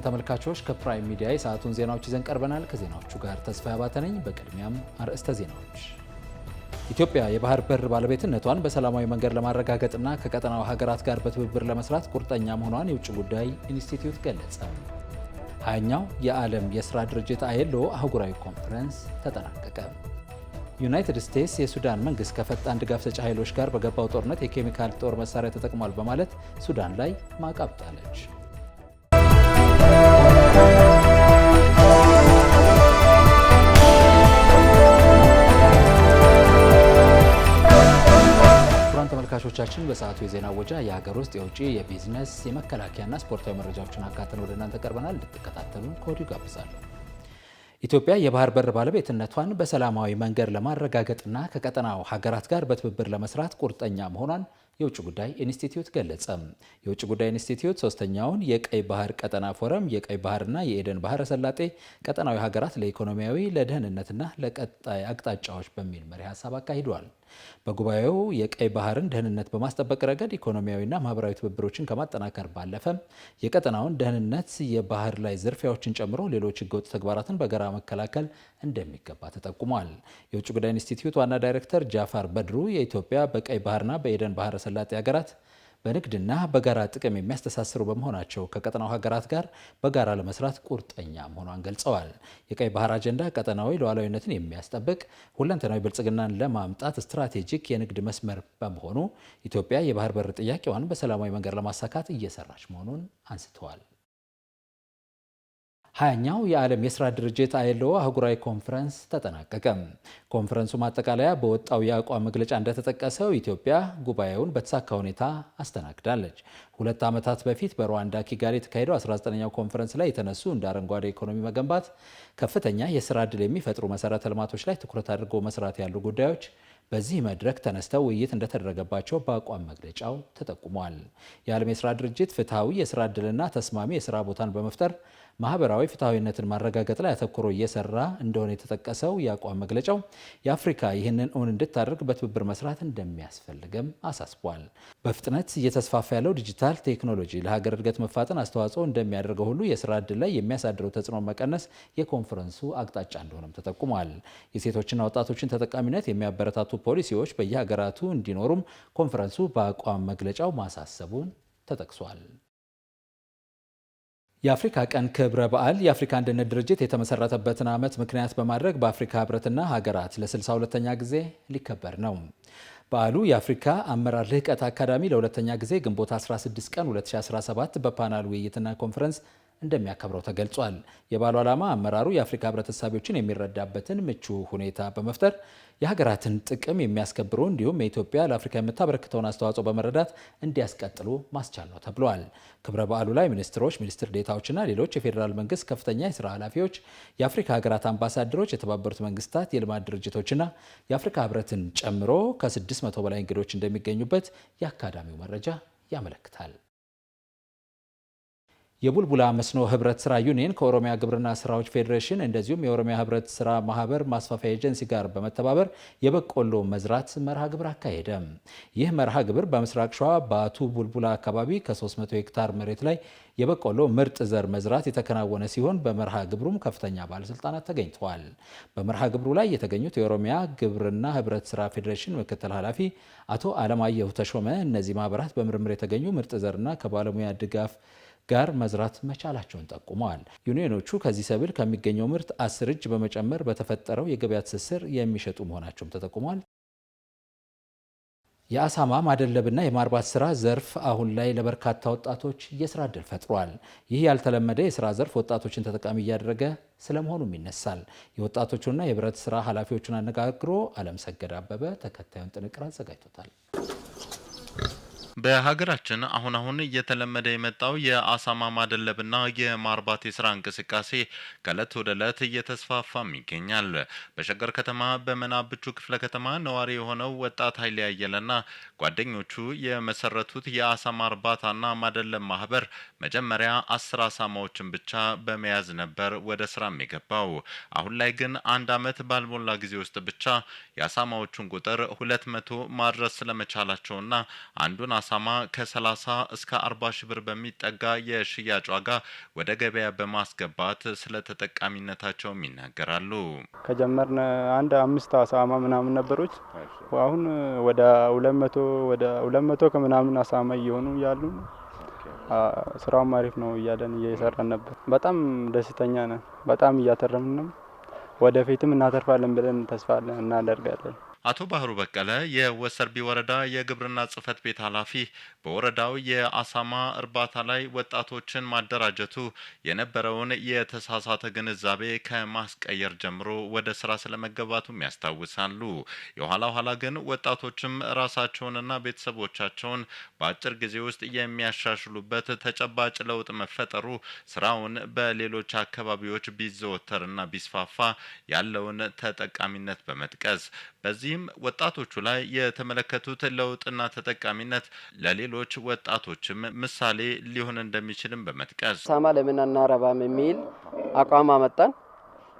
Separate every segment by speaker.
Speaker 1: ክቡራን ተመልካቾች ከፕራይም ሚዲያ የሰዓቱን ዜናዎች ይዘን ቀርበናል። ከዜናዎቹ ጋር ተስፋ ያባተነኝ። በቅድሚያም አርዕስተ ዜናዎች። ኢትዮጵያ የባህር በር ባለቤትነቷን በሰላማዊ መንገድ ለማረጋገጥና ከቀጠናው ሀገራት ጋር በትብብር ለመስራት ቁርጠኛ መሆኗን የውጭ ጉዳይ ኢንስቲትዩት ገለጸ። 20ኛው የዓለም የሥራ ድርጅት ILO አህጉራዊ ኮንፈረንስ ተጠናቀቀ። ዩናይትድ ስቴትስ የሱዳን መንግስት ከፈጣን ድጋፍ ሰጪ ኃይሎች ጋር በገባው ጦርነት የኬሚካል ጦር መሳሪያ ተጠቅሟል በማለት ሱዳን ላይ ማዕቀብ ጣለች። ክቡራን ተመልካቾቻችን በሰዓቱ የዜና ወጃ የሀገር ውስጥ፣ የውጭ፣ የቢዝነስ፣ የመከላከያና ስፖርታዊ መረጃዎችን አካተን ወደ እናንተ ቀርበናል። እንድትከታተሉን ከወዲሁ ጋብዛለሁ። ኢትዮጵያ የባህር በር ባለቤትነቷን በሰላማዊ መንገድ ለማረጋገጥና ከቀጠናው ሀገራት ጋር በትብብር ለመስራት ቁርጠኛ መሆኗን የውጭ ጉዳይ ኢንስቲትዩት ገለጸ። የውጭ ጉዳይ ኢንስቲትዩት ሶስተኛውን የቀይ ባህር ቀጠና ፎረም የቀይ ባህርና የኤደን ባህረ ሰላጤ ቀጠናዊ ሀገራት ለኢኮኖሚያዊ፣ ለደህንነትና ለቀጣይ አቅጣጫዎች በሚል መሪ ሀሳብ አካሂዷል። በጉባኤው የቀይ ባህርን ደህንነት በማስጠበቅ ረገድ ኢኮኖሚያዊና ማህበራዊ ትብብሮችን ከማጠናከር ባለፈ የቀጠናውን ደህንነት፣ የባህር ላይ ዝርፊያዎችን ጨምሮ ሌሎች ህገወጥ ተግባራትን በጋራ መከላከል እንደሚገባ ተጠቁሟል። የውጭ ጉዳይ ኢንስቲትዩት ዋና ዳይሬክተር ጃፋር በድሩ የኢትዮጵያ በቀይ ባህርና በኤደን ባህረ ሰላጤ ሀገራት በንግድና በጋራ ጥቅም የሚያስተሳስሩ በመሆናቸው ከቀጠናው ሀገራት ጋር በጋራ ለመስራት ቁርጠኛ መሆኗን ገልጸዋል። የቀይ ባህር አጀንዳ ቀጠናዊ ሉዓላዊነትን የሚያስጠብቅ ሁለንተናዊ ብልጽግናን ለማምጣት ስትራቴጂክ የንግድ መስመር በመሆኑ ኢትዮጵያ የባህር በር ጥያቄዋን በሰላማዊ መንገድ ለማሳካት እየሰራች መሆኑን አንስተዋል። 20ኛው የዓለም የሥራ ድርጅት ILO አህጉራዊ ኮንፈረንስ ተጠናቀቀ። ኮንፈረንሱ ማጠቃለያ በወጣው የአቋም መግለጫ እንደተጠቀሰው ኢትዮጵያ ጉባኤውን በተሳካ ሁኔታ አስተናግዳለች። 2 ዓመታት በፊት በሩዋንዳ ኪጋሊ የተካሄደው 19ኛው ኮንፈረንስ ላይ የተነሱ እንደ አረንጓዴ ኢኮኖሚ መገንባት፣ ከፍተኛ የሥራ ዕድል የሚፈጥሩ መሠረተ ልማቶች ላይ ትኩረት አድርጎ መስራት ያሉ ጉዳዮች በዚህ መድረክ ተነስተው ውይይት እንደተደረገባቸው በአቋም መግለጫው ተጠቁሟል። የዓለም የሥራ ድርጅት ፍትሐዊ የሥራ ዕድልና ተስማሚ የሥራ ቦታን በመፍጠር ማህበራዊ ፍትሐዊነትን ማረጋገጥ ላይ አተኩሮ እየሰራ እንደሆነ የተጠቀሰው የአቋም መግለጫው የአፍሪካ ይህንን እውን እንድታደርግ በትብብር መስራት እንደሚያስፈልግም አሳስቧል። በፍጥነት እየተስፋፋ ያለው ዲጂታል ቴክኖሎጂ ለሀገር እድገት መፋጠን አስተዋጽኦ እንደሚያደርገው ሁሉ የስራ ዕድል ላይ የሚያሳድረው ተጽዕኖ መቀነስ የኮንፈረንሱ አቅጣጫ እንደሆነም ተጠቁሟል። የሴቶችና ወጣቶችን ተጠቃሚነት የሚያበረታቱ ፖሊሲዎች በየሀገራቱ እንዲኖሩም ኮንፈረንሱ በአቋም መግለጫው ማሳሰቡን ተጠቅሷል። የአፍሪካ ቀን ክብረ በዓል የአፍሪካ አንድነት ድርጅት የተመሰረተበትን ዓመት ምክንያት በማድረግ በአፍሪካ ህብረትና ሀገራት ለ62ኛ ጊዜ ሊከበር ነው። በዓሉ የአፍሪካ አመራር ልህቀት አካዳሚ ለሁለተኛ ጊዜ ግንቦት 16 ቀን 2017 በፓናል ውይይትና ኮንፈረንስ እንደሚያከብረው ተገልጿል። የበዓሉ ዓላማ አመራሩ የአፍሪካ ህብረት እሳቤዎችን የሚረዳበትን ምቹ ሁኔታ በመፍጠር የሀገራትን ጥቅም የሚያስከብሩ እንዲሁም የኢትዮጵያ ለአፍሪካ የምታበረክተውን አስተዋጽኦ በመረዳት እንዲያስቀጥሉ ማስቻል ነው ተብሏል። ክብረ በዓሉ ላይ ሚኒስትሮች፣ ሚኒስትር ዴታዎችና ሌሎች የፌዴራል መንግስት ከፍተኛ የስራ ኃላፊዎች፣ የአፍሪካ ሀገራት አምባሳደሮች፣ የተባበሩት መንግስታት የልማት ድርጅቶችና የአፍሪካ ህብረትን ጨምሮ ከ600 በላይ እንግዶች እንደሚገኙበት የአካዳሚው መረጃ ያመለክታል። የቡልቡላ መስኖ ህብረት ስራ ዩኒየን ከኦሮሚያ ግብርና ስራዎች ፌዴሬሽን እንደዚሁም የኦሮሚያ ህብረት ስራ ማህበር ማስፋፊያ ኤጀንሲ ጋር በመተባበር የበቆሎ መዝራት መርሃ ግብር አካሄደ። ይህ መርሃ ግብር በምስራቅ ሸዋ ባቱ ቡልቡላ አካባቢ ከ300 ሄክታር መሬት ላይ የበቆሎ ምርጥ ዘር መዝራት የተከናወነ ሲሆን በመርሃ ግብሩም ከፍተኛ ባለስልጣናት ተገኝተዋል። በመርሃ ግብሩ ላይ የተገኙት የኦሮሚያ ግብርና ህብረት ስራ ፌዴሬሽን ምክትል ኃላፊ አቶ አለማየሁ ተሾመ እነዚህ ማህበራት በምርምር የተገኙ ምርጥ ዘርና ከባለሙያ ድጋፍ ጋር መዝራት መቻላቸውን ጠቁመዋል። ዩኒየኖቹ ከዚህ ሰብል ከሚገኘው ምርት 10 እጅ በመጨመር በተፈጠረው የገበያ ትስስር የሚሸጡ መሆናቸውም ተጠቁሟል። የአሳማ ማደለብና የማርባት ስራ ዘርፍ አሁን ላይ ለበርካታ ወጣቶች የስራ ዕድል ፈጥሯል። ይህ ያልተለመደ የስራ ዘርፍ ወጣቶችን ተጠቃሚ እያደረገ ስለመሆኑም ይነሳል። የወጣቶቹና የህብረት ስራ ኃላፊዎቹን አነጋግሮ አለም ሰገድ አበበ ተከታዩን ጥንቅር አዘጋጅቶታል።
Speaker 2: በሀገራችን አሁን እየተለመደ የመጣው የአሳማ ማደለብና የማርባት የስራ እንቅስቃሴ ከእለት ወደ እለት እየተስፋፋም ይገኛል። በሸገር ከተማ በመናብቹ ክፍለ ከተማ ነዋሪ የሆነው ወጣት ኃይሌ አየለና ጓደኞቹ የመሰረቱት የአሳማ እርባታና ማደለብ ማህበር መጀመሪያ 10 አሳማዎችን ብቻ በመያዝ ነበር ወደ ስራም የገባው። አሁን ላይ ግን 1 ዓመት ባልሞላ ጊዜ ውስጥ ብቻ የአሳማዎቹን ቁጥር 200 ማድረስ ስለመቻላቸውና አንዱን አሳማ ከ30 እስከ 40 ሺህ ብር በሚጠጋ የሽያጭ ዋጋ ወደ ገበያ በማስገባት ስለ ተጠቃሚነታቸውም ይናገራሉ።
Speaker 3: ከጀመርን አንድ 5 አሳማ ምናምን ነበሮች አሁን ወደ 200 ከምናምን አሳማ እየሆኑ ያሉ ስራው አሪፍ ነው እያለን እየሰራን ነበር። በጣም ደስተኛ ነን። በጣም እያተረፍን ነው። ወደፊትም እናተርፋለን ብለን ተስፋ እናደርጋለን።
Speaker 2: አቶ ባህሩ በቀለ የወሰርቢ ወረዳ የግብርና ጽሕፈት ቤት ኃላፊ በወረዳው የአሳማ እርባታ ላይ ወጣቶችን ማደራጀቱ የነበረውን የተሳሳተ ግንዛቤ ከማስቀየር ጀምሮ ወደ ስራ ስለመገባቱም ያስታውሳሉ። የኋላ ግን ወጣቶችም ራሳቸውንና ቤተሰቦቻቸውን በአጭር ጊዜ ውስጥ የሚያሻሽሉበት ተጨባጭ ለውጥ መፈጠሩ ስራውን በሌሎች አካባቢዎች ቢዘወተርና ቢስፋፋ ያለውን ተጠቃሚነት በመጥቀስ በዚህም ወጣቶቹ ላይ የተመለከቱት ለውጥና ተጠቃሚነት ለሌሎች ወጣቶችም ምሳሌ ሊሆን እንደሚችልም በመጥቀስ
Speaker 4: አሳማ ለምን አናረባም የሚል አቋም አመጣን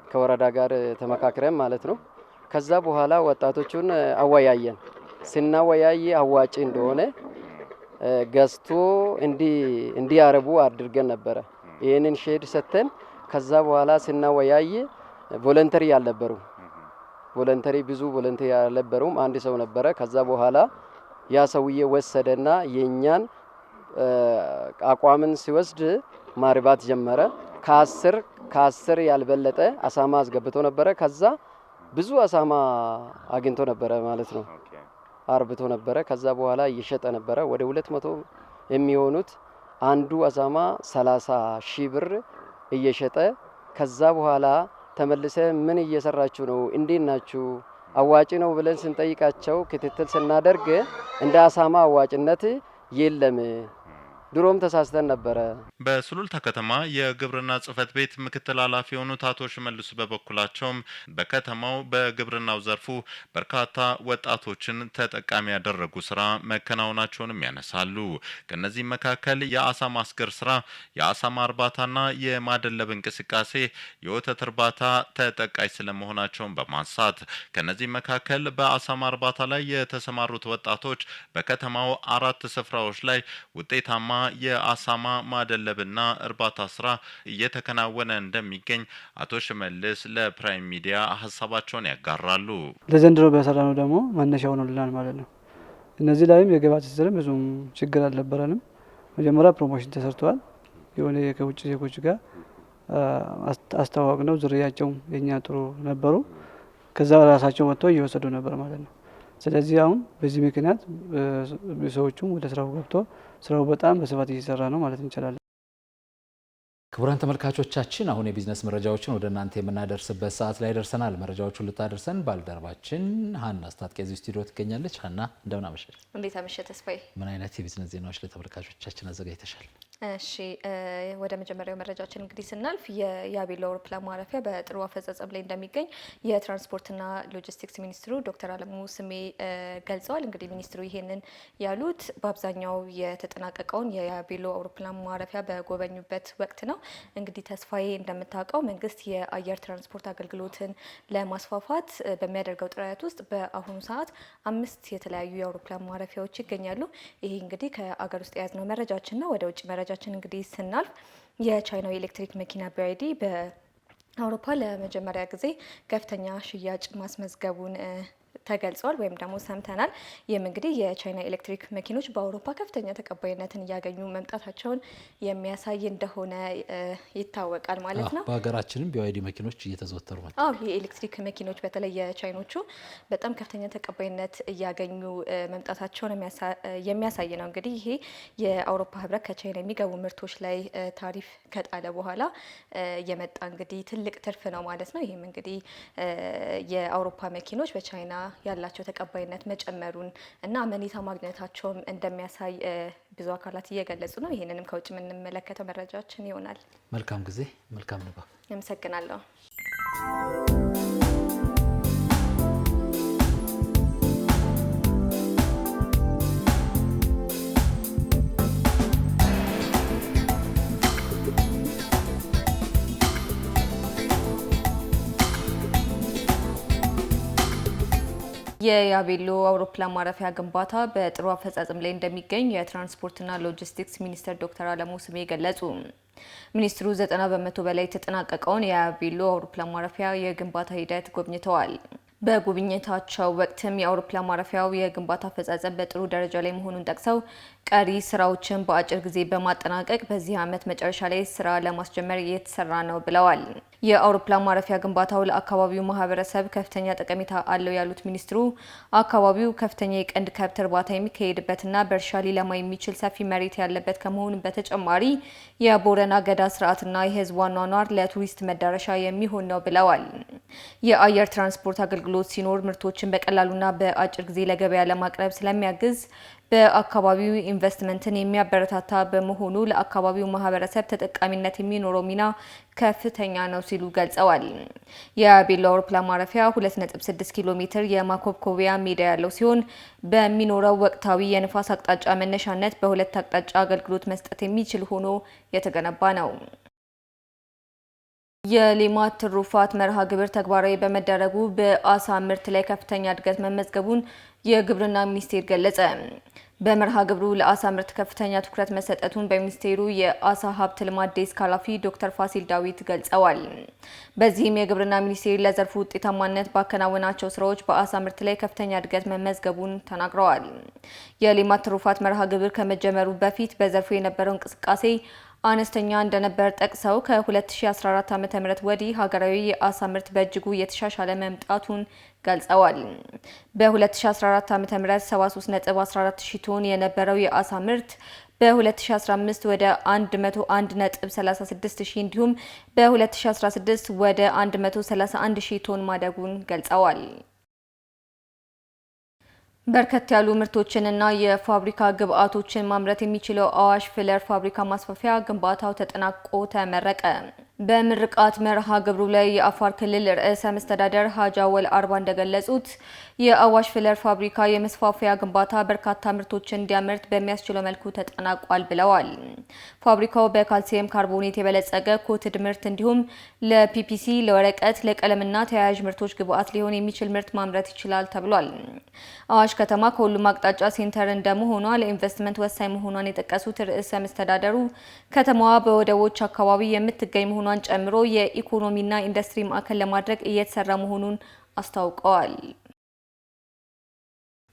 Speaker 4: ከወረዳ ጋር ተመካክረን ማለት ነው። ከዛ በኋላ ወጣቶቹን አወያየን። ስናወያይ አዋጪ እንደሆነ ገዝቶ እንዲያረቡ አድርገን ነበረ። ይህንን ሼድ ሰተን ከዛ በኋላ ስናወያይ ቮለንተሪ ያልነበሩ ብዙ ቮለንተሪ ያልነበሩም አንድ ሰው ነበረ። ከዛ በኋላ ያ ሰውዬ ወሰደና የኛን አቋምን ሲወስድ ማርባት ጀመረ። ከአስር ያልበለጠ አሳማ አስገብቶ ነበረ። ከዛ ብዙ አሳማ አግኝቶ ነበረ ማለት ነው። አርብቶ ነበረ። ከዛ በኋላ እየሸጠ ነበረ። ወደ 200 የሚሆኑት አንዱ አሳማ 30 ሺህ ብር እየሸጠ ከዛ በኋላ ተመልሰ ምን እየሰራችሁ ነው? እንዴት ናችሁ? አዋጪ ነው ብለን ስንጠይቃቸው ክትትል ስናደርግ እንደ አሳማ አዋጭነት የለም። ድሮም ተሳስተን ነበረ።
Speaker 2: በሱሉልታ ከተማ የግብርና ጽሕፈት ቤት ምክትል ኃላፊ የሆኑት አቶ ሽመልሱ በበኩላቸውም በከተማው በግብርናው ዘርፉ በርካታ ወጣቶችን ተጠቃሚ ያደረጉ ስራ መከናወናቸውንም ያነሳሉ። ከነዚህ መካከል የአሳ ማስገር ስራ፣ የአሳማ እርባታና የማደለብ እንቅስቃሴ፣ የወተት እርባታ ተጠቃሽ ስለመሆናቸውን በማንሳት ከነዚህ መካከል በአሳማ እርባታ ላይ የተሰማሩት ወጣቶች በከተማው 4 ስፍራዎች ላይ ውጤታማ የአሳማ ማደለብና እርባታ ስራ እየተከናወነ እንደሚገኝ አቶ ሽመልስ ለፕራይም ሚዲያ ሀሳባቸውን ያጋራሉ።
Speaker 5: ለዘንድሮ በሰራነው ደግሞ መነሻ ሆኖልናል ማለት ነው። እነዚህ ላይም የገበያ ትስስርም ብዙም ችግር አልነበረንም። መጀመሪያ ፕሮሞሽን ተሰርተዋል። የሆነ ከውጭ ዜጎች ጋር አስተዋወቅ ነው። ዝርያቸውም የኛ ጥሩ ነበሩ። ከዛ ራሳቸው መጥተው እየወሰዱ ነበር ማለት ነው። ስለዚህ አሁን በዚህ ምክንያት ሰዎቹም ወደ ስራው ገብቶ ስራው በጣም በስፋት እየሰራ ነው ማለት እንችላለን።
Speaker 1: ክቡራን ተመልካቾቻችን አሁን የቢዝነስ መረጃዎችን ወደ እናንተ የምናደርስበት ሰዓት ላይ ደርሰናል። መረጃዎቹን ልታደርሰን ባልደረባችን ሀና አስታጥቄ እዚህ ስቱዲዮ ትገኛለች። ሀና እንደምን አመሸሽ?
Speaker 6: እንዴት አመሸህ ተስፋዬ?
Speaker 1: ምን አይነት የቢዝነስ ዜናዎች ለተመልካቾቻችን አዘጋጅተሻል?
Speaker 6: እሺ ወደ መጀመሪያው መረጃችን እንግዲህ ስናልፍ የያቤሎ አውሮፕላን ማረፊያ በጥሩ አፈጻጸም ላይ እንደሚገኝ የትራንስፖርትና ሎጂስቲክስ ሚኒስትሩ ዶክተር አለሙ ስሜ ገልጸዋል። እንግዲህ ሚኒስትሩ ይሄንን ያሉት በአብዛኛው የተጠናቀቀውን የያቤሎ አውሮፕላን ማረፊያ በጎበኙበት ወቅት ነው። እንግዲህ ተስፋዬ እንደምታውቀው መንግስት የአየር ትራንስፖርት አገልግሎትን ለማስፋፋት በሚያደርገው ጥረት ውስጥ በአሁኑ ሰዓት 5 የተለያዩ የአውሮፕላን ማረፊያዎች ይገኛሉ። ይሄ እንግዲህ ከአገር ውስጥ የያዝነው መረጃችን ነው። ወደ ውጭ መረጃችን እንግዲህ ስናልፍ የቻይናው የኤሌክትሪክ መኪና BYD በአውሮፓ ለመጀመሪያ ጊዜ ከፍተኛ ሽያጭ ማስመዝገቡን ተገልጿል ወይም ደግሞ ሰምተናል። ይህም እንግዲህ የቻይና ኤሌክትሪክ መኪኖች በአውሮፓ ከፍተኛ ተቀባይነትን እያገኙ መምጣታቸውን የሚያሳይ እንደሆነ ይታወቃል ማለት ነው።
Speaker 1: በሀገራችንም BYD መኪኖች እየተዘወተሩ ማለት ነው።
Speaker 6: አዎ የኤሌክትሪክ መኪኖች በተለይ የቻይኖቹ በጣም ከፍተኛ ተቀባይነት እያገኙ መምጣታቸውን የሚያሳይ ነው። እንግዲህ ይሄ የአውሮፓ ህብረት ከቻይና የሚገቡ ምርቶች ላይ ታሪፍ ከጣለ በኋላ የመጣ እንግዲህ ትልቅ ትርፍ ነው ማለት ነው። ይህም እንግዲህ የአውሮፓ መኪኖች በቻይና ያላቸው ተቀባይነት መጨመሩን እና አመኔታ ማግኘታቸውም እንደሚያሳይ ብዙ አካላት እየገለጹ ነው። ይህንንም ከውጭ የምንመለከተው መረጃችን ይሆናል።
Speaker 1: መልካም ጊዜ፣ መልካም ንባብ።
Speaker 6: አመሰግናለሁ። የያቤሎ አውሮፕላን ማረፊያ ግንባታ በጥሩ አፈጻጸም ላይ እንደሚገኝ የትራንስፖርትና ሎጂስቲክስ ሚኒስትር ዶክተር አለሙ ስሜ ገለጹ። ሚኒስትሩ 90 በመቶ በላይ የተጠናቀቀውን የያቤሎ አውሮፕላን ማረፊያ የግንባታ ሂደት ጎብኝተዋል። በጉብኝታቸው ወቅትም የአውሮፕላን ማረፊያው የግንባታ አፈጻጸም በጥሩ ደረጃ ላይ መሆኑን ጠቅሰው ቀሪ ስራዎችን በአጭር ጊዜ በማጠናቀቅ በዚህ ዓመት መጨረሻ ላይ ስራ ለማስጀመር እየተሰራ ነው ብለዋል። የአውሮፕላን ማረፊያ ግንባታው ለአካባቢው ማህበረሰብ ከፍተኛ ጠቀሜታ አለው ያሉት ሚኒስትሩ አካባቢው ከፍተኛ የቀንድ ከብት እርባታ የሚካሄድበትና በእርሻ ሊለማ የሚችል ሰፊ መሬት ያለበት ከመሆኑ በተጨማሪ የቦረና ገዳ ስርዓትና የህዝብ አኗኗር ለቱሪስት መዳረሻ የሚሆን ነው ብለዋል። የአየር ትራንስፖርት አገልግሎት ሲኖር ምርቶችን በቀላሉና በአጭር ጊዜ ለገበያ ለማቅረብ ስለሚያግዝ በአካባቢው ኢንቨስትመንትን የሚያበረታታ በመሆኑ ለአካባቢው ማህበረሰብ ተጠቃሚነት የሚኖረው ሚና ከፍተኛ ነው ሲሉ ገልጸዋል። የያቤሎ አውሮፕላን ማረፊያ 2.6 ኪሎ ሜትር የማኮብኮቢያ ሜዳ ያለው ሲሆን በሚኖረው ወቅታዊ የንፋስ አቅጣጫ መነሻነት በሁለት አቅጣጫ አገልግሎት መስጠት የሚችል ሆኖ የተገነባ ነው። የሌማት ትሩፋት መርሃ ግብር ተግባራዊ በመደረጉ በአሳ ምርት ላይ ከፍተኛ እድገት መመዝገቡን የግብርና ሚኒስቴር ገለጸ። በመርሃ ግብሩ ለአሳ ምርት ከፍተኛ ትኩረት መሰጠቱን በሚኒስቴሩ የአሳ ሀብት ልማት ዴስክ ኃላፊ ዶክተር ፋሲል ዳዊት ገልጸዋል። በዚህም የግብርና ሚኒስቴር ለዘርፉ ውጤታማነት ባከናወናቸው ስራዎች በአሳ ምርት ላይ ከፍተኛ እድገት መመዝገቡን ተናግረዋል። የሌማት ትሩፋት መርሃ ግብር ከመጀመሩ በፊት በዘርፉ የነበረው እንቅስቃሴ አነስተኛ እንደነበር ጠቅሰው ከ2014 ዓ.ም ወዲህ ሀገራዊ የአሳ ምርት በእጅጉ እየተሻሻለ መምጣቱን ገልጸዋል። በ2014 ዓ.ም 73.14 ሺህ ቶን የነበረው የአሳ ምርት በ2015 ወደ 101.36 ሺህ እንዲሁም በ2016 ወደ 131 ሺህ ቶን ማደጉን ገልጸዋል። በርከት ያሉ ምርቶችንና የፋብሪካ ግብአቶችን ማምረት የሚችለው አዋሽ ፍለር ፋብሪካ ማስፋፊያ ግንባታው ተጠናቆ ተመረቀ። በምርቃት መርሃ ግብሩ ላይ የአፋር ክልል ርዕሰ መስተዳደር ሀጂ አወል አርባ እንደገለጹት የአዋሽ ፍለር ፋብሪካ የመስፋፊያ ግንባታ በርካታ ምርቶችን እንዲያመርት በሚያስችለው መልኩ ተጠናቋል ብለዋል። ፋብሪካው በካልሲየም ካርቦኔት የበለጸገ ኮትድ ምርት እንዲሁም ለፒፒሲ፣ ለወረቀት፣ ለቀለምና ተያያዥ ምርቶች ግብአት ሊሆን የሚችል ምርት ማምረት ይችላል ተብሏል። አዋሽ ከተማ ከሁሉም አቅጣጫ ሴንተር እንደመሆኗ ለኢንቨስትመንት ወሳኝ መሆኗን የጠቀሱት ርዕሰ መስተዳደሩ ከተማዋ በወደቦች አካባቢ የምትገኝ መሆኗን ጨምሮ የኢኮኖሚና ኢንዱስትሪ ማዕከል ለማድረግ እየተሰራ መሆኑን አስታውቀዋል።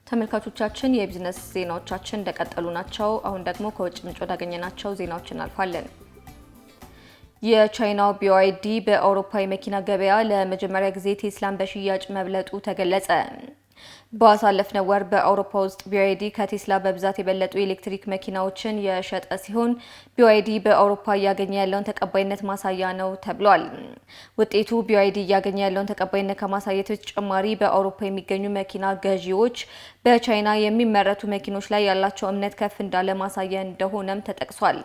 Speaker 6: ተመልካቾቻችን የቢዝነስ ዜናዎቻችን እንደቀጠሉ ናቸው። አሁን ደግሞ ከውጭ ምንጭ ወዳገኘናቸው ዜናዎች እናልፋለን። የቻይናው BYD በአውሮፓ የመኪና ገበያ ለመጀመሪያ ጊዜ ቴስላን በሽያጭ መብለጡ ተገለጸ። ባሳለፍነው ወር በአውሮፓ ውስጥ BYD ከቴስላ በብዛት የበለጡ የኤሌክትሪክ መኪናዎችን የሸጠ ሲሆን BYD በአውሮፓ እያገኘ ያለውን ተቀባይነት ማሳያ ነው ተብሏል። ውጤቱ BYD እያገኘ ያለውን ተቀባይነት ከማሳየት በተጨማሪ በአውሮፓ የሚገኙ መኪና ገዢዎች በቻይና የሚመረቱ መኪኖች ላይ ያላቸው እምነት ከፍ እንዳለ ማሳያ እንደሆነም ተጠቅሷል።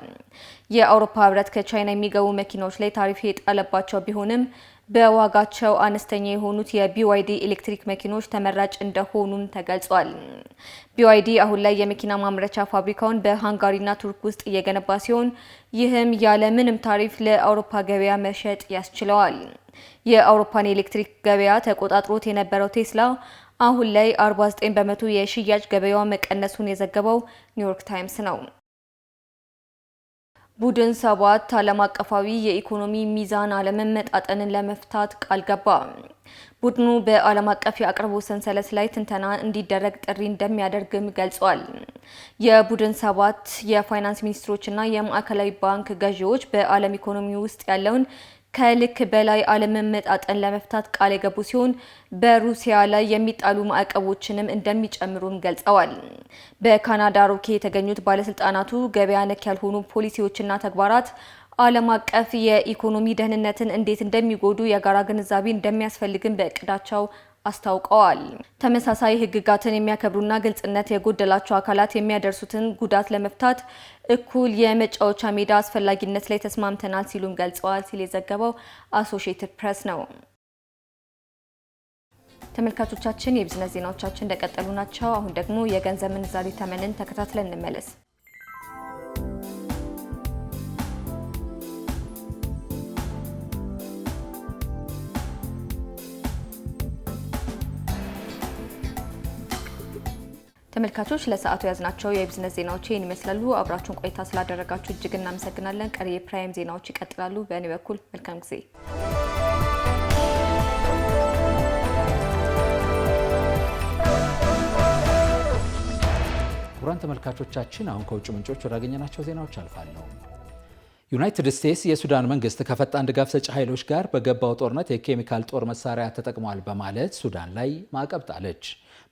Speaker 6: የአውሮፓ ሕብረት ከቻይና የሚገቡ መኪናዎች ላይ ታሪፍ የጣለባቸው ቢሆንም በዋጋቸው አነስተኛ የሆኑት የBYD ኤሌክትሪክ መኪኖች ተመራጭ እንደሆኑም ተገልጿል። BYD አሁን ላይ የመኪና ማምረቻ ፋብሪካውን በሃንጋሪና ቱርክ ውስጥ እየገነባ ሲሆን ይህም ያለ ምንም ታሪፍ ለአውሮፓ ገበያ መሸጥ ያስችለዋል። የአውሮፓን ኤሌክትሪክ ገበያ ተቆጣጥሮት የነበረው ቴስላ አሁን ላይ 49 በመቶ የሽያጭ ገበያው መቀነሱን የዘገበው ኒውዮርክ ታይምስ ነው። ቡድን 7 ዓለም አቀፋዊ የኢኮኖሚ ሚዛን አለመመጣጠንን ለመፍታት ቃል ገባ። ቡድኑ በዓለም አቀፍ የአቅርቦት ሰንሰለት ላይ ትንተና እንዲደረግ ጥሪ እንደሚያደርግም ገልጿል። የቡድን 7 የፋይናንስ ሚኒስትሮችና የማዕከላዊ ባንክ ገዢዎች በዓለም ኢኮኖሚ ውስጥ ያለውን ከልክ በላይ አለመመጣጠን ለመፍታት ቃል የገቡ ሲሆን በሩሲያ ላይ የሚጣሉ ማዕቀቦችንም እንደሚጨምሩም ገልጸዋል። በካናዳ ሮኬ የተገኙት ባለስልጣናቱ ገበያ ነክ ያልሆኑ ፖሊሲዎችና ተግባራት ዓለም አቀፍ የኢኮኖሚ ደህንነትን እንዴት እንደሚጎዱ የጋራ ግንዛቤ እንደሚያስፈልግም በእቅዳቸው አስታውቀዋል። ተመሳሳይ ህግጋትን የሚያከብሩና ግልጽነት የጎደላቸው አካላት የሚያደርሱትን ጉዳት ለመፍታት እኩል የመጫወቻ ሜዳ አስፈላጊነት ላይ ተስማምተናል ሲሉም ገልጸዋል ሲል የዘገበው አሶሺየትድ ፕሬስ ነው። ተመልካቾቻችን የቢዝነስ ዜናዎቻችን እንደቀጠሉ ናቸው። አሁን ደግሞ የገንዘብ ምንዛሪ ተመንን ተከታትለን እንመለስ። ተመልካቾች ለሰዓቱ ያዝናቸው የቢዝነስ ዜናዎች ይህን ይመስላሉ። አብራችሁን ቆይታ ስላደረጋችሁ እጅግ እናመሰግናለን። ቀሪ የፕራይም ዜናዎች ይቀጥላሉ። በእኔ በኩል መልካም ጊዜ።
Speaker 1: ክቡራን ተመልካቾቻችን አሁን ከውጭ ምንጮች ወዳገኘናቸው ዜናዎች አልፋለሁ። ዩናይትድ ስቴትስ የሱዳን መንግስት ከፈጣን ድጋፍ ሰጪ ኃይሎች ጋር በገባው ጦርነት የኬሚካል ጦር መሳሪያ ተጠቅሟል በማለት ሱዳን ላይ ማዕቀብ ጣለች።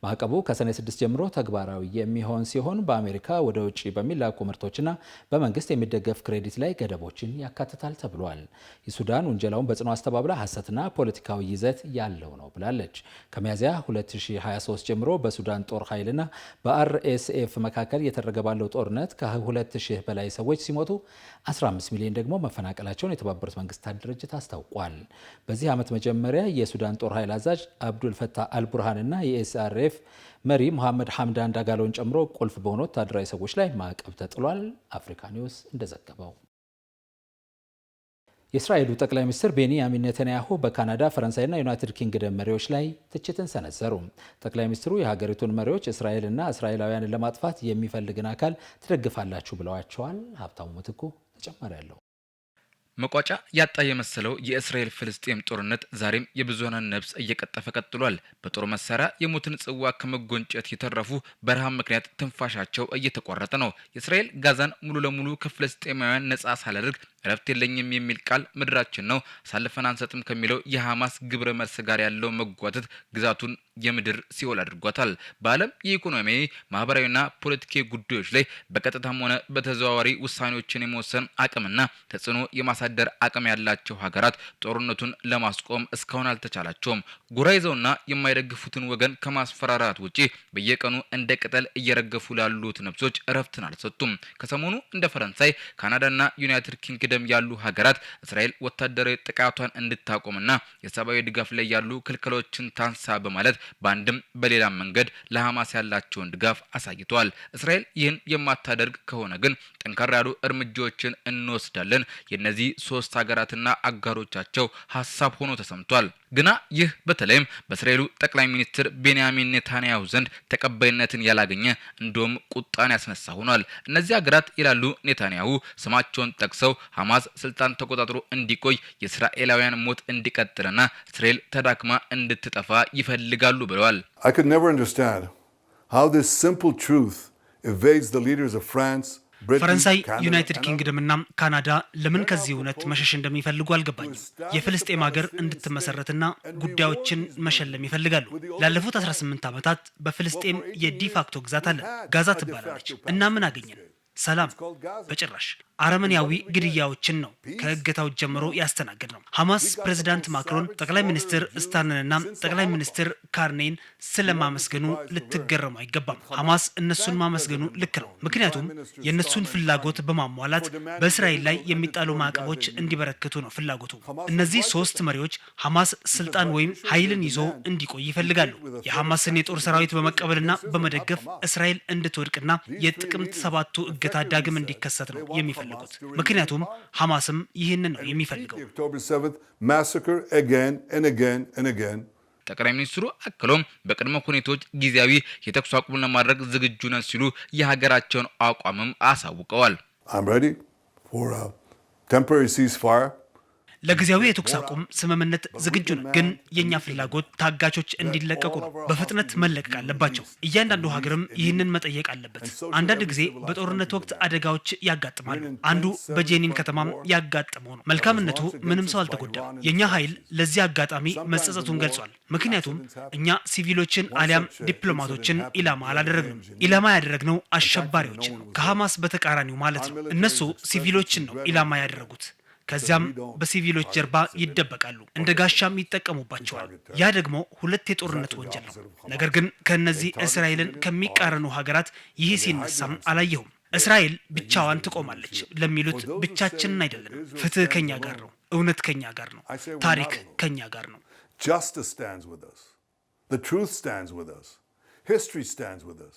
Speaker 1: ማዕቀቡ ከሰኔ 6 ጀምሮ ተግባራዊ የሚሆን ሲሆን በአሜሪካ ወደ ውጭ በሚላኩ ምርቶችና በመንግስት የሚደገፍ ክሬዲት ላይ ገደቦችን ያካትታል ተብሏል። የሱዳን ውንጀላውን በጽኑ አስተባብላ ሐሰትና ፖለቲካዊ ይዘት ያለው ነው ብላለች። ከሚያዝያ 2023 ጀምሮ በሱዳን ጦር ኃይልና በአርኤስኤፍ መካከል እየተደረገ ባለው ጦርነት ከ2000 በላይ ሰዎች ሲሞቱ 15 ሚሊዮን ደግሞ መፈናቀላቸውን የተባበሩት መንግስታት ድርጅት አስታውቋል። በዚህ ዓመት መጀመሪያ የሱዳን ጦር ኃይል አዛዥ አብዱል ፈታህ አልቡርሃንና የኤስአርኤፍ መሪ መሐመድ ሐምዳን ዳጋሎን ጨምሮ ቁልፍ በሆኑ ወታደራዊ ሰዎች ላይ ማዕቀብ ተጥሏል። አፍሪካ ኒውስ እንደዘገበው የእስራኤሉ ጠቅላይ ሚኒስትር ቤንያሚን ኔታንያሁ በካናዳ፣ ፈረንሳይና ዩናይትድ ኪንግደም መሪዎች ላይ ትችትን ሰነዘሩ። ጠቅላይ ሚኒስትሩ የሀገሪቱን መሪዎች እስራኤልና እስራኤላውያንን ለማጥፋት የሚፈልግን አካል ትደግፋላችሁ ብለዋቸዋል። ሀብታሙ ምትኩ ተጨማሪ ያለው
Speaker 7: መቋጫ ያጣ የመሰለው የእስራኤል ፍልስጤም ጦርነት ዛሬም የብዙሃንን ነፍስ እየቀጠፈ ቀጥሏል። በጦር መሳሪያ የሞትን ጽዋ ከመጎንጨት የተረፉ በረሃብ ምክንያት ትንፋሻቸው እየተቋረጠ ነው። የእስራኤል ጋዛን ሙሉ ለሙሉ ከፍልስጤማውያን ነጻ ሳላደርግ እረፍት የለኝም የሚል ቃል ምድራችን ነው አሳልፈን አንሰጥም ከሚለው የሐማስ ግብረ መልስ ጋር ያለው መጓተት ግዛቱን የምድር ሲኦል አድርጓታል። በዓለም የኢኮኖሚ ማህበራዊና ፖለቲካዊ ጉዳዮች ላይ በቀጥታም ሆነ በተዘዋዋሪ ውሳኔዎችን የመወሰን አቅምና ተጽዕኖ የማሳደር አቅም ያላቸው ሀገራት ጦርነቱን ለማስቆም እስካሁን አልተቻላቸውም። ጎራ ይዘውና የማይደግፉትን ወገን ከማስፈራራት ውጪ በየቀኑ እንደ ቅጠል እየረገፉ ላሉት ነፍሶች እረፍትን አልሰጡም። ከሰሞኑ እንደ ፈረንሳይ፣ ካናዳና ዩናይትድ ኪንግደም ያሉ ሀገራት እስራኤል ወታደራዊ ጥቃቷን እንድታቆምና የሰብአዊ ድጋፍ ላይ ያሉ ክልከሎችን ታንሳ በማለት በአንድም በሌላም መንገድ ለሐማስ ያላቸውን ድጋፍ አሳይተዋል። እስራኤል ይህን የማታደርግ ከሆነ ግን ጠንካራ ያሉ እርምጃዎችን እንወስዳለን የነዚህ ሶስት ሀገራትና አጋሮቻቸው ሀሳብ ሆኖ ተሰምቷል። ግና ይህ በተለይም በእስራኤሉ ጠቅላይ ሚኒስትር ቤንያሚን ኔታንያሁ ዘንድ ተቀባይነትን ያላገኘ እንደውም ቁጣን ያስነሳ ሆኗል። እነዚህ ሀገራት ይላሉ ኔታንያሁ ስማቸውን ጠቅሰው ሐማስ ስልጣን ተቆጣጥሮ እንዲቆይ የእስራኤላውያን ሞት እንዲቀጥልና እስራኤል ተዳክማ እንድትጠፋ ይፈልጋሉ ብለዋል።
Speaker 8: I could never understand how this simple truth evades the leaders of France,
Speaker 9: ፈረንሳይ፣ ዩናይትድ ኪንግደም እና ካናዳ ለምን ከዚህ እውነት መሸሽ እንደሚፈልጉ አልገባኝም። የፍልስጤም ሀገር እንድትመሰረትና ጉዳዮችን መሸለም ይፈልጋሉ። ላለፉት 18 ዓመታት በፍልስጤም የዲፋክቶ ግዛት አለ። ጋዛ ትባላለች እና ምን አገኘን? ሰላም? በጭራሽ። አረመኔያዊ ግድያዎችን ነው ከእገታው ጀምሮ ያስተናገድ ነው። ሐማስ ፕሬዝዳንት ማክሮን ጠቅላይ ሚኒስትር ስታርንንና ጠቅላይ ሚኒስትር ካርኔን ስለማመስገኑ ልትገረሙ አይገባም። ሐማስ እነሱን ማመስገኑ ልክ ነው። ምክንያቱም የእነሱን ፍላጎት በማሟላት በእስራኤል ላይ የሚጣሉ ማዕቀቦች እንዲበረክቱ ነው ፍላጎቱ። እነዚህ ሶስት መሪዎች ሐማስ ስልጣን ወይም ኃይልን ይዞ እንዲቆይ ይፈልጋሉ። የሐማስን የጦር ሰራዊት በመቀበልና በመደገፍ እስራኤል እንድትወድቅና የጥቅምት 7ቱ እገታ ዳግም እንዲከሰት ነው የሚፈልጉት። ምክንያቱም ሐማስም ይህንን ነው የሚፈልገው።
Speaker 7: ጠቅላይ ሚኒስትሩ አክሎም በቅድመ ሁኔታዎች ጊዜያዊ የተኩስ አቁም ለማድረግ ዝግጁ ነን ሲሉ የሀገራቸውን አቋምም አሳውቀዋል።
Speaker 9: ለጊዜያዊ የተኩስ አቁም ስምምነት ዝግጁ ነው፣ ግን የኛ ፍላጎት ታጋቾች እንዲለቀቁ ነው። በፍጥነት መለቀቅ አለባቸው። እያንዳንዱ ሀገርም ይህንን መጠየቅ አለበት። አንዳንድ ጊዜ በጦርነት ወቅት አደጋዎች ያጋጥማሉ። አንዱ በጄኒን ከተማም ያጋጠመው ነው። መልካምነቱ ምንም ሰው አልተጎዳም። የኛ ኃይል ለዚህ አጋጣሚ መጸጸቱን ገልጿል። ምክንያቱም እኛ ሲቪሎችን አሊያም ዲፕሎማቶችን ኢላማ አላደረግንም። ኢላማ ያደረግነው አሸባሪዎችን ነው፣ ከሐማስ በተቃራኒው ማለት ነው። እነሱ ሲቪሎችን ነው ኢላማ ያደረጉት። ከዚያም በሲቪሎች ጀርባ ይደበቃሉ፣ እንደ ጋሻም ይጠቀሙባቸዋል። ያ ደግሞ ሁለት የጦርነት ወንጀል ነው። ነገር ግን ከነዚህ እስራኤልን ከሚቃረኑ ሀገራት ይህ ሲነሳም አላየሁም። እስራኤል ብቻዋን ትቆማለች ለሚሉት ብቻችንን አይደለም። ፍትህ ከኛ ጋር ነው፣ እውነት ከኛ ጋር ነው፣ ታሪክ ከኛ ጋር ነው።
Speaker 8: Justice stands with us. The truth stands with us. History stands with us.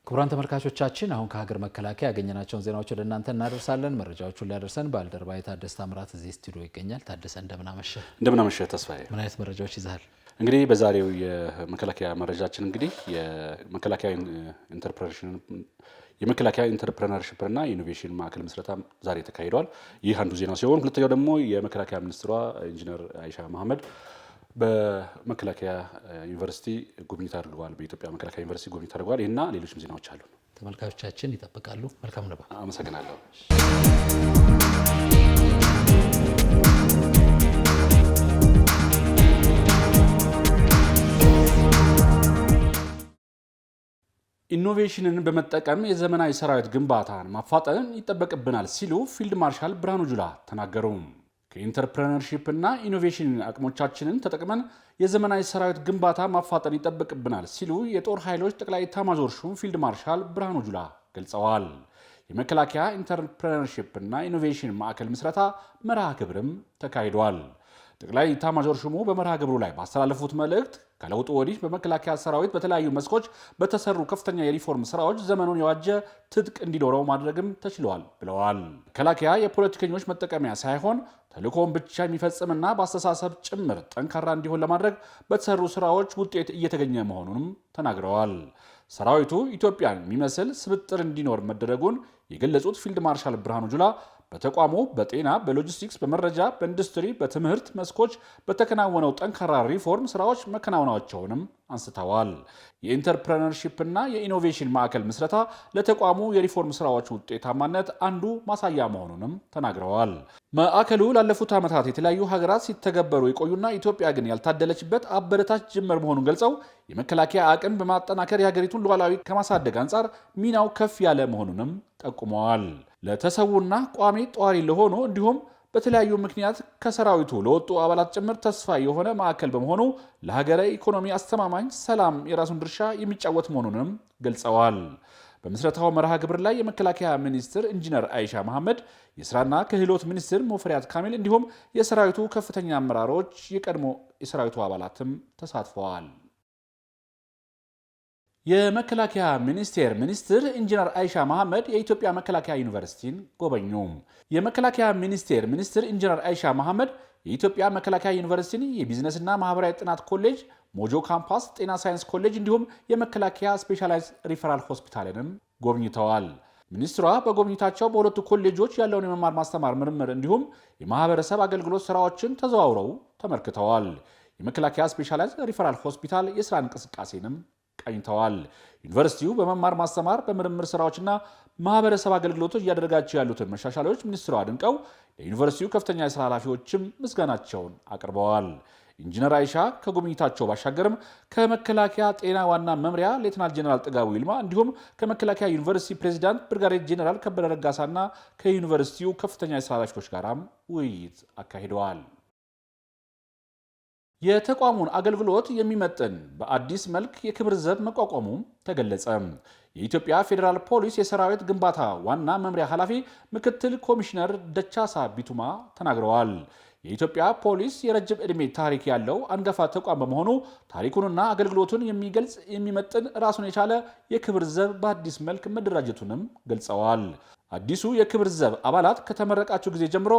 Speaker 1: ክቡራን ተመልካቾቻችን አሁን ከሀገር መከላከያ ያገኘናቸውን ዜናዎች ወደ እናንተ እናደርሳለን። መረጃዎቹን ሊያደርሰን ባልደረባዬ ታደሰ ታምራት እዚህ ስቱዲዮ ይገኛል። ታደሰ እንደምን አመሸህ?
Speaker 10: እንደምን አመሸህ ተስፋዬ።
Speaker 1: ምን አይነት መረጃዎች ይዘሃል?
Speaker 10: እንግዲህ በዛሬው የመከላከያ መረጃችን እንግዲህ የመከላከያ ኢንተርፕረነርሺፕ እና ኢኖቬሽን ማዕከል ምስረታ ዛሬ ተካሂዷል። ይህ አንዱ ዜና ሲሆን ሁለተኛው ደግሞ የመከላከያ ሚኒስትሯ ኢንጂነር አይሻ መሐመድ በመከላከያ ዩኒቨርሲቲ ጉብኝት አድርገዋል። በኢትዮጵያ መከላከያ ዩኒቨርሲቲ ጉብኝት አድርገዋል። ይህና ሌሎችም ዜናዎች አሉ።
Speaker 1: ተመልካቾቻችን ይጠብቃሉ። መልካም ነበር።
Speaker 10: አመሰግናለሁ። ኢኖቬሽንን በመጠቀም የዘመናዊ ሰራዊት ግንባታን ማፋጠን ይጠበቅብናል ሲሉ ፊልድ ማርሻል ብርሃኑ ጁላ ተናገሩ። ከኢንተርፕረነርሺፕ እና ኢኖቬሽን አቅሞቻችንን ተጠቅመን የዘመናዊ ሰራዊት ግንባታ ማፋጠን ይጠበቅብናል ሲሉ የጦር ኃይሎች ጠቅላይ ኤታማዦር ሹም ፊልድ ማርሻል ብርሃኑ ጁላ ገልጸዋል። የመከላከያ ኢንተርፕረነርሺፕ እና ኢኖቬሽን ማዕከል ምስረታ መርሃ ግብርም ተካሂዷል። ጠቅላይ ኤታማዦር ሹሙ በመርሃ ግብሩ ላይ ባስተላለፉት መልእክት ከለውጡ ወዲህ በመከላከያ ሰራዊት በተለያዩ መስኮች በተሰሩ ከፍተኛ የሪፎርም ስራዎች ዘመኑን የዋጀ ትጥቅ እንዲኖረው ማድረግም ተችሏል ብለዋል። መከላከያ የፖለቲከኞች መጠቀሚያ ሳይሆን ተልእኮውን ብቻ የሚፈጽምና በአስተሳሰብ ጭምር ጠንካራ እንዲሆን ለማድረግ በተሰሩ ስራዎች ውጤት እየተገኘ መሆኑንም ተናግረዋል። ሰራዊቱ ኢትዮጵያን የሚመስል ስብጥር እንዲኖር መደረጉን የገለጹት ፊልድ ማርሻል ብርሃኑ ጁላ በተቋሙ በጤና፣ በሎጂስቲክስ፣ በመረጃ፣ በኢንዱስትሪ፣ በትምህርት መስኮች በተከናወነው ጠንካራ ሪፎርም ስራዎች መከናወናቸውንም አንስተዋል። የኢንተርፕረነርሺፕ እና የኢኖቬሽን ማዕከል ምስረታ ለተቋሙ የሪፎርም ስራዎች ውጤታማነት አንዱ ማሳያ መሆኑንም ተናግረዋል። ማዕከሉ ላለፉት ዓመታት የተለያዩ ሀገራት ሲተገበሩ የቆዩና ኢትዮጵያ ግን ያልታደለችበት አበረታች ጅምር መሆኑን ገልጸው የመከላከያ አቅም በማጠናከር የሀገሪቱን ሉዓላዊ ከማሳደግ አንጻር ሚናው ከፍ ያለ መሆኑንም ጠቁመዋል። ለተሰዉና ቋሚ ጧሪ ለሆኑ እንዲሁም በተለያዩ ምክንያት ከሰራዊቱ ለወጡ አባላት ጭምር ተስፋ የሆነ ማዕከል በመሆኑ ለሀገረ ኢኮኖሚ አስተማማኝ ሰላም የራሱን ድርሻ የሚጫወት መሆኑንም ገልጸዋል። በምስረታው መርሃ ግብር ላይ የመከላከያ ሚኒስትር ኢንጂነር አይሻ መሐመድ፣ የስራና ክህሎት ሚኒስትር ሙፈሪያት ካሚል እንዲሁም የሰራዊቱ ከፍተኛ አመራሮች፣ የቀድሞ የሰራዊቱ አባላትም ተሳትፈዋል። የመከላከያ ሚኒስቴር ሚኒስትር ኢንጂነር አይሻ መሐመድ የኢትዮጵያ መከላከያ ዩኒቨርሲቲን ጎበኙ። የመከላከያ ሚኒስቴር ሚኒስትር ኢንጂነር አይሻ መሐመድ የኢትዮጵያ መከላከያ ዩኒቨርሲቲን የቢዝነስና ማህበራዊ ጥናት ኮሌጅ፣ ሞጆ ካምፓስ፣ ጤና ሳይንስ ኮሌጅ እንዲሁም የመከላከያ ስፔሻላይዝድ ሪፈራል ሆስፒታልንም ጎብኝተዋል። ሚኒስትሯ በጎብኝታቸው በሁለቱ ኮሌጆች ያለውን የመማር ማስተማር ምርምር እንዲሁም የማህበረሰብ አገልግሎት ስራዎችን ተዘዋውረው ተመልክተዋል። የመከላከያ ስፔሻላይዝድ ሪፈራል ሆስፒታል የስራ እንቅስቃሴንም ቃኝተዋል። ዩኒቨርሲቲው በመማር ማስተማር በምርምር ስራዎችና ማህበረሰብ አገልግሎቶች እያደረጋቸው ያሉትን መሻሻሎች ሚኒስትሩ አድንቀው ለዩኒቨርሲቲው ከፍተኛ የስራ ኃላፊዎችም ምስጋናቸውን አቅርበዋል። ኢንጂነር አይሻ ከጉብኝታቸው ባሻገርም ከመከላከያ ጤና ዋና መምሪያ ሌተናል ጄኔራል ጥጋቡ ይልማ እንዲሁም ከመከላከያ ዩኒቨርሲቲ ፕሬዚዳንት ብርጋዴር ጄኔራል ከበደ ረጋሳና ከዩኒቨርሲቲው ከፍተኛ የስራ ኃላፊዎች ጋራም ውይይት አካሂደዋል። የተቋሙን አገልግሎት የሚመጥን በአዲስ መልክ የክብር ዘብ መቋቋሙ ተገለጸ። የኢትዮጵያ ፌዴራል ፖሊስ የሰራዊት ግንባታ ዋና መምሪያ ኃላፊ ምክትል ኮሚሽነር ደቻሳ ቢቱማ ተናግረዋል። የኢትዮጵያ ፖሊስ የረጅም ዕድሜ ታሪክ ያለው አንጋፋ ተቋም በመሆኑ ታሪኩንና አገልግሎቱን የሚገልጽ የሚመጥን ራሱን የቻለ የክብር ዘብ በአዲስ መልክ መደራጀቱንም ገልጸዋል። አዲሱ የክብር ዘብ አባላት ከተመረቃቸው ጊዜ ጀምሮ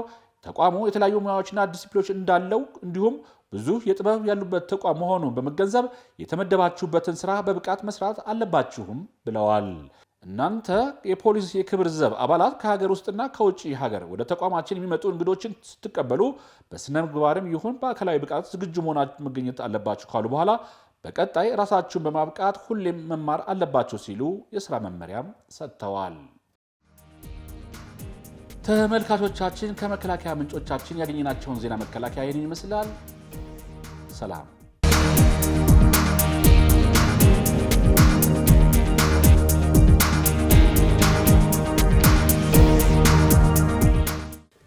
Speaker 10: ተቋሙ የተለያዩ ሙያዎችና ዲሲፕሊኖች እንዳለው እንዲሁም ብዙ የጥበብ ያሉበት ተቋም መሆኑን በመገንዘብ የተመደባችሁበትን ስራ በብቃት መስራት አለባችሁም ብለዋል። እናንተ የፖሊስ የክብር ዘብ አባላት ከሀገር ውስጥና ከውጭ ሀገር ወደ ተቋማችን የሚመጡ እንግዶችን ስትቀበሉ በስነ ምግባርም ይሁን በአካላዊ ብቃት ዝግጁ መሆናችሁ መገኘት አለባችሁ ካሉ በኋላ በቀጣይ ራሳችሁን በማብቃት ሁሌም መማር አለባችሁ ሲሉ የስራ መመሪያም ሰጥተዋል። ተመልካቾቻችን ከመከላከያ ምንጮቻችን ያገኘናቸውን ዜና መከላከያ ይህን ይመስላል። ሰላም።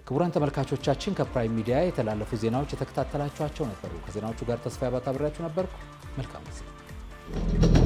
Speaker 1: ክቡራን ተመልካቾቻችን ከፕራይም ሚዲያ የተላለፉ ዜናዎች የተከታተላችኋቸው ነበሩ። ከዜናዎቹ ጋር ተስፋ ያባታ አብሬያችሁ ነበርኩ። መልካም ጊዜ